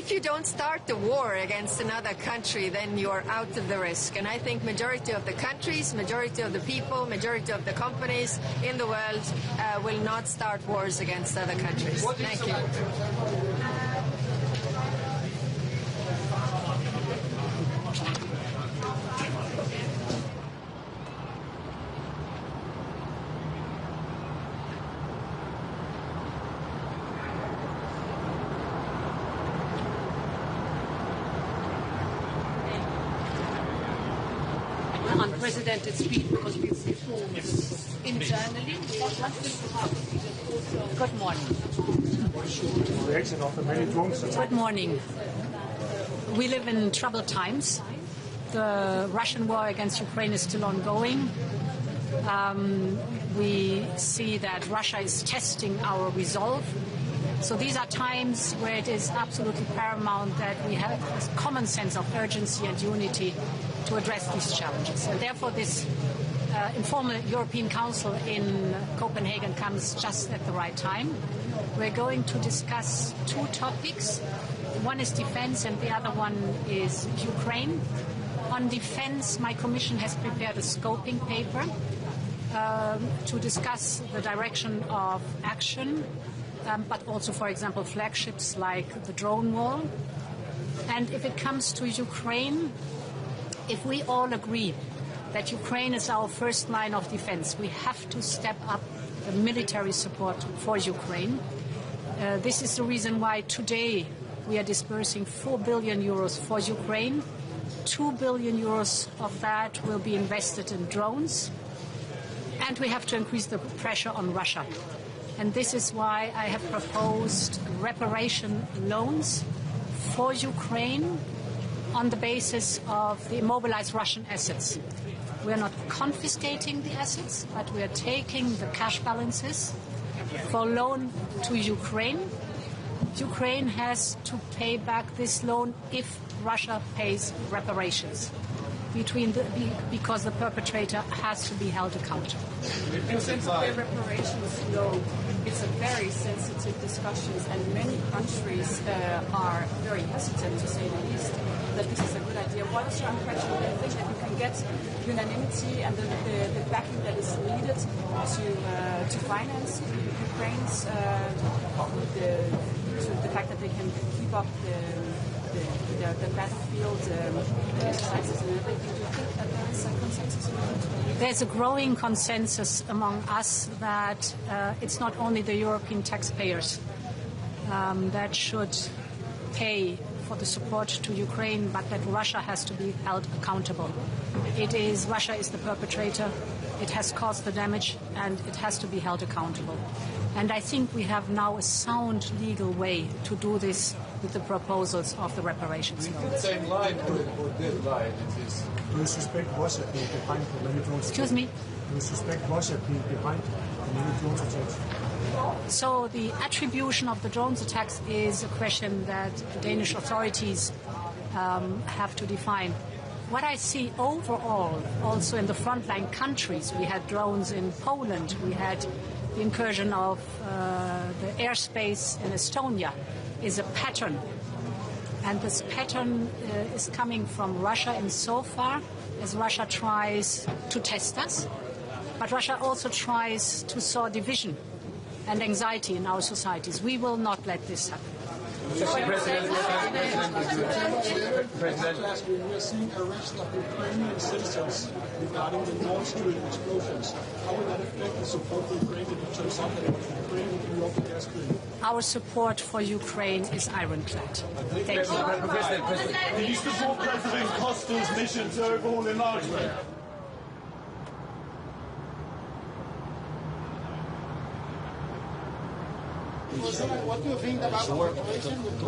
if you don't start the war against another country, then you're out of the risk. And I think majority of the countries, majority of the people, majority of the companies in the world will not start wars against other countries. Thank you. Unprecedented speed because we've reformed internally. Good morning. Good morning. We live in troubled times. The Russian war against Ukraine is still ongoing. We see that Russia is testing our resolve. So these are times where it is absolutely paramount that we have a common sense of urgency and unity to address these challenges. And therefore this informal European Council in Copenhagen comes just at the right time. We're going to discuss two topics. One is defense and the other one is Ukraine. On defense, my commission has prepared a scoping paper to discuss the direction of action, but also, for example, flagships like the drone wall. And if it comes to Ukraine, if we all agree that Ukraine is our first line of defense, we have to step up the military support for Ukraine. This is the reason why today we are disbursing 4 billion euros for Ukraine. 2 billion euros of that will be invested in drones. And we have to increase the pressure on Russia. And this is why I have proposed reparation loans for Ukraine on the basis of the immobilized Russian assets. We are not confiscating the assets, but we are taking the cash balances for loan to Ukraine. Ukraine has to pay back this loan if Russia pays reparations, because the perpetrator has to be held accountable. In terms of the reparations law, it's a very sensitive discussion, and many countries are very hesitant, to say the least, that this is a good idea. What is your impression? Do you think that you can get unanimity and the backing that is needed to finance Ukraine's the fact that they can keep up the battlefield exercises and everything? Do you think that there is a consensus? There's a growing consensus among us that it's not only the European taxpayers that should pay for the support to Ukraine, but that Russia has to be held accountable. Russia is the perpetrator, it has caused the damage, and it has to be held accountable. And I think we have now a sound legal way to do this with the proposals of the reparations law. Same line or did lie? Do you suspect Russia being behind the many drones? Excuse me? Do you suspect Russia being behind the many drones attacks? So the attribution of the drones attacks is a question that the Danish authorities have to define. What I see overall, also in the frontline countries, we had drones in Poland, we had the incursion of the airspace in Estonia, is a pattern. And this pattern is coming from Russia insofar as Russia tries to test us, but Russia also tries to sow division and anxiety in our societies. We will not let this happen. President. We are seeing arrests of Ukrainian citizens regarding the Nord Stream explosions. How will that affect the support for Ukraine in terms of Ukraine will be off the gas grid? Our support for Ukraine is ironclad. Thank you. Do you support President Costa's mission to overhaul enlargement? What do you think about the cooperation with